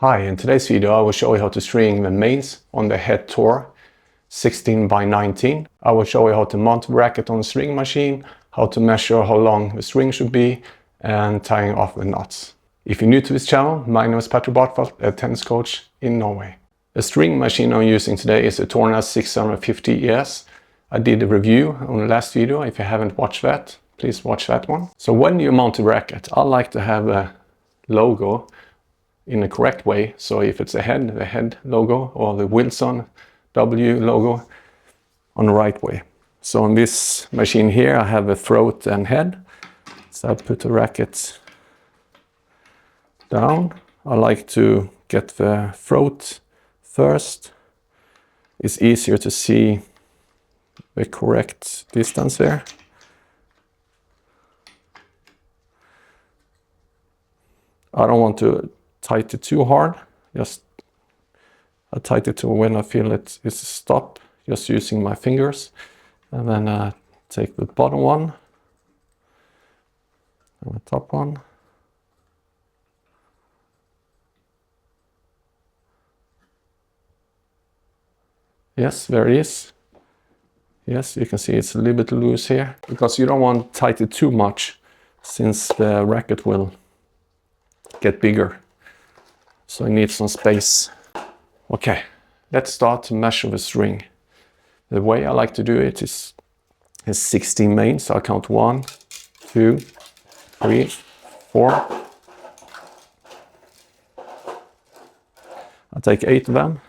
Hi, in today's video I will show you how to string the mains on the head Tor 16 by 19. I will show you how to mount the racket on the string machine, how to measure how long the string should be, and tying off the knots. If you're new to this channel, my name is Patrik Broddfelt, a tennis coach in Norway. The string machine I'm using today is a Parnell 650 ES. I did a review on the last video. If you haven't watched that, please watch that one. So when you mount the racket, I like to have a logo in the correct way. So if it's the head logo, or the Wilson W logo on the right way. So on this machine here I have a throat and head. So I put the racket down. I like to get the throat first. It's easier to see the correct distance there. I don't want to tight it too hard. Just I tight it to when I feel it is a stop, just using my fingers. And then I take the bottom one and the top one. Yes, there it is. Yes, you can see it's a little bit loose here, because you don't want to tighten it too much, since the racket will get bigger. So I need some space. Okay, let's start to measure the string. The way I like to do it is 16 mains. So I count 1, 2, 3, 4. I take 8 of them.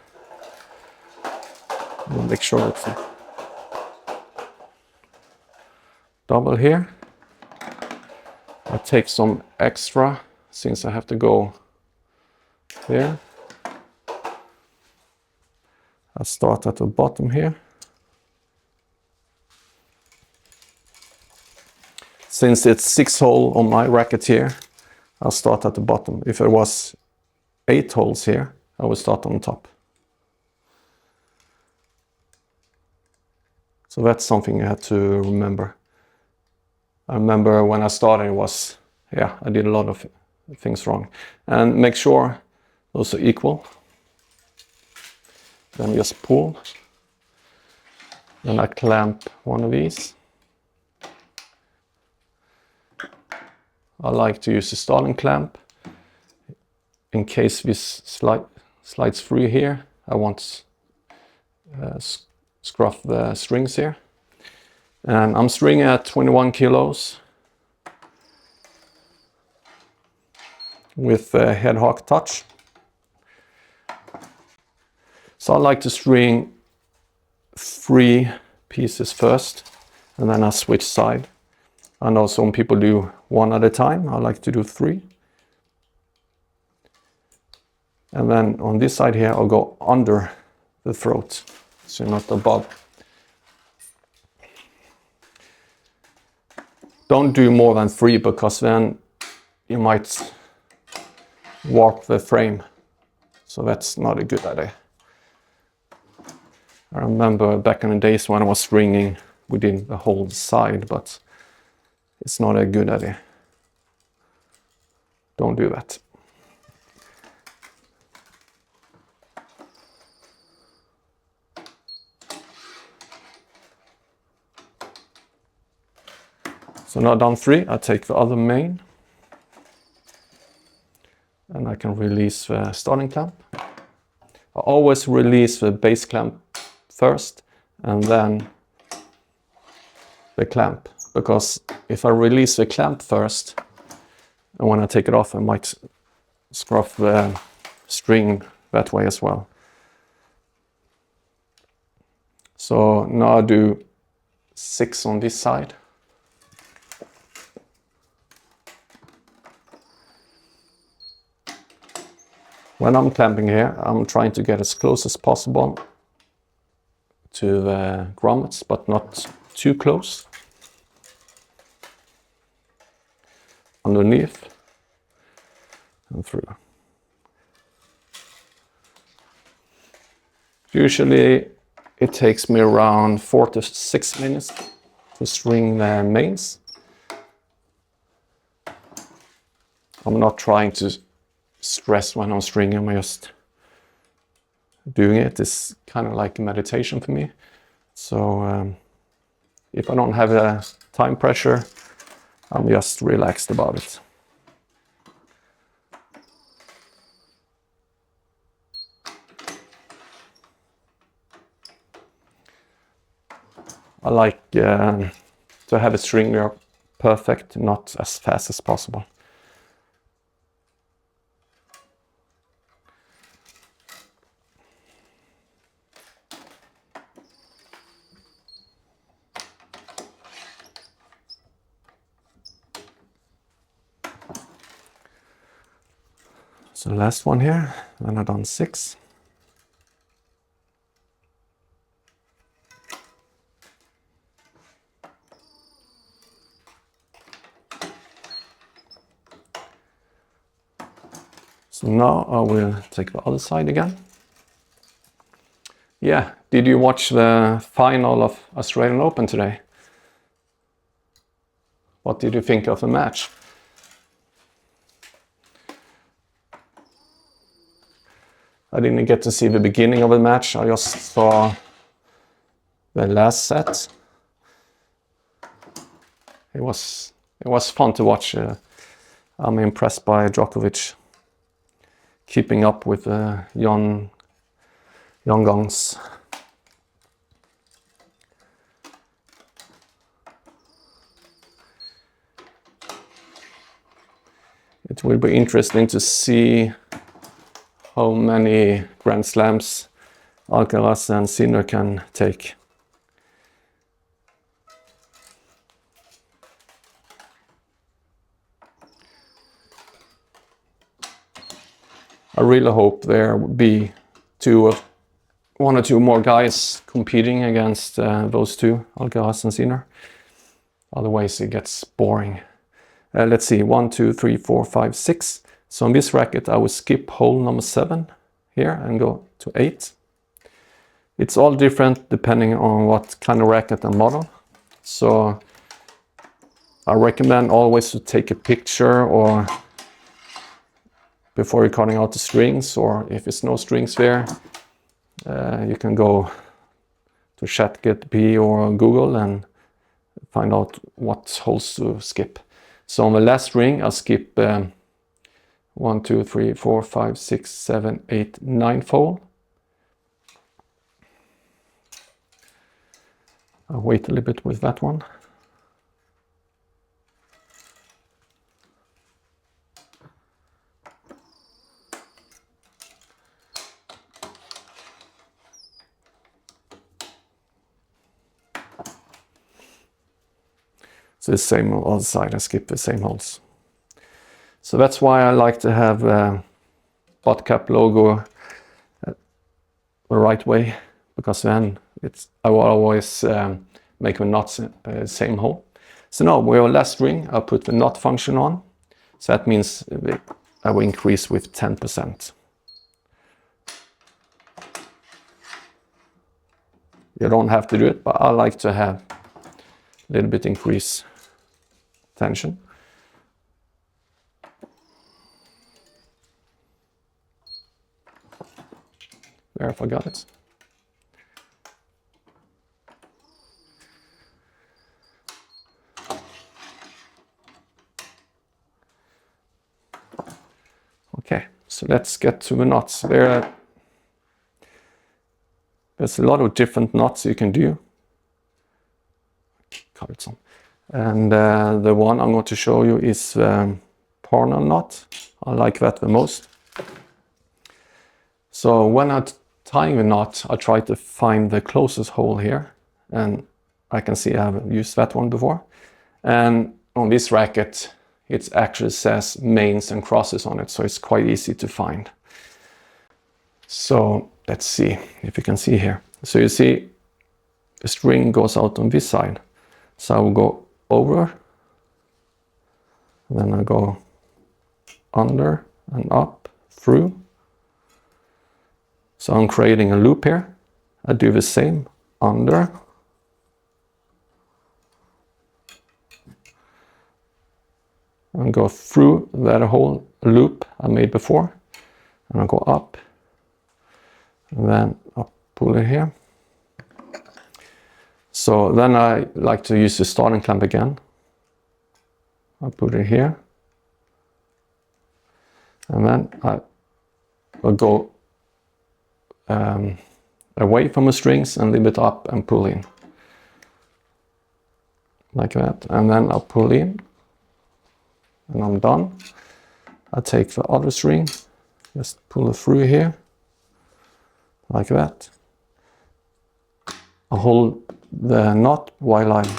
And make sure it's a double here. I take some extra since I have to go there. I start at the bottom here. Since it's 6 holes on my racket here, I'll start at the bottom. If it was 8 holes here, I would start on top. So that's something you have to remember. I remember when I started, I did a lot of things wrong. And make sure those are equal. Then just pull. Then I clamp one of these. I like to use the starting clamp. In case this slides free here, I want scruff the strings here. And I'm stringing at 21 kilos with a head hook touch. So I like to string 3 pieces first, and then I switch side. I know some people do 1 at a time. I like to do 3. And then on this side here, I'll go under the throat, so not above. Don't do more than 3, because then you might warp the frame. So that's not a good idea. I remember back in the days when I was stringing, we did the whole side, but it's not a good idea. Don't do that. So now done 3, I take the other main. And I can release the starting clamp. I always release the base clamp first and then the clamp, because if I release the clamp first and when I take it off, I might scruff the string that way as well. So now I do 6 on this side. When I'm clamping here, I'm trying to get as close as possible to the grommets, but not too close. Underneath and through. Usually it takes me around 4 to 6 minutes to string the mains. I'm not trying to stress when I'm stringing. I'm just doing it. It's kind of like meditation for me. So if I don't have a time pressure, I'm just relaxed about it. I like to have a stringer perfect, not as fast as possible. So the last one here, and I've done 6. So now I will take the other side again. Yeah, did you watch the final of Australian Open today? What did you think of the match? I didn't get to see the beginning of the match. I just saw the last set. It was fun to watch. I'm impressed by Djokovic keeping up with young guns. It will be interesting to see how many Grand Slams Alcaraz and Sinner can take. I really hope there will be one or two more guys competing against those two, Alcaraz and Sinner. Otherwise it gets boring. Let's see, 1, 2, 3, 4, 5, 6. So on this racket I will skip hole number 7 here and go to 8. It's all different depending on what kind of racket and model. So I recommend always to take a picture or before you're cutting out the strings, or if it's no strings there, you can go to ChatGPT or Google and find out what holes to skip. So on the last ring I'll skip 1, 2, 3, 4, 5, 6, 7, 8, 9 hole. I'll wait a little bit with that one. So the same on the other side, I skip the same holes. So that's why I like to have butt cap logo the right way, because then I will always make the knots same hole. So now we're on last ring, I'll put the knot function on. So that means I will increase with 10%. You don't have to do it, but I like to have a little bit increase tension. There, if I got it. Okay, so let's get to the knots. There's a lot of different knots you can do. Covered some. And the one I'm going to show you is Parnell knot. I like that the most. So when I'm tying the knot, I try to find the closest hole here. And I can see I've used that one before. And on this racket, it actually says mains and crosses on it, so it's quite easy to find. So let's see if you can see here. So you see the string goes out on this side. So I will go over, then I go under and up through. So I'm creating a loop here. I do the same under, and go through that hole loop I made before, and I'll go up, and then I'll pull it here. So then I like to use the starting clamp again. I'll put it here, and then I will go away from the strings and leave it up and pull in like that, and then I'll pull in and I'm done. I take the other string, just pull it through here like that. I hold the knot while I'm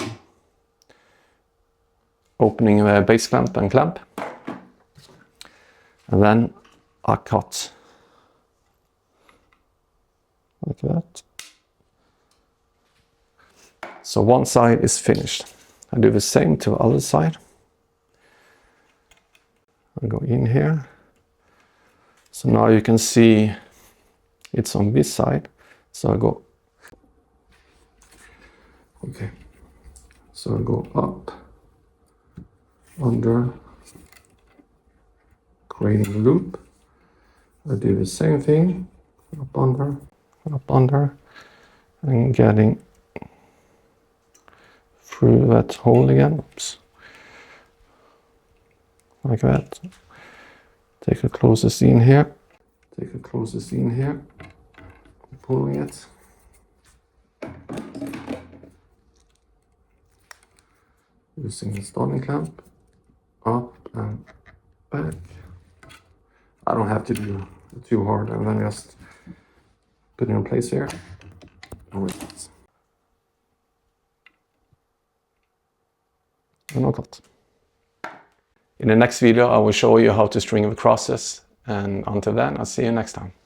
opening the base clamp and clamp, and then I cut like that. So one side is finished. I do the same to the other side. I go in here. So now you can see it's on this side. So I go, okay. So I go up, under, creating a loop. I do the same thing, up under, and getting through that hole again. Oops. Like that. Take a closest in here. Pulling it. Using the starting clamp. Up and back. I don't have to do it too hard, and then just put it in place here. And I'll cut. In the next video I will show you how to string the crosses, and until then I'll see you next time.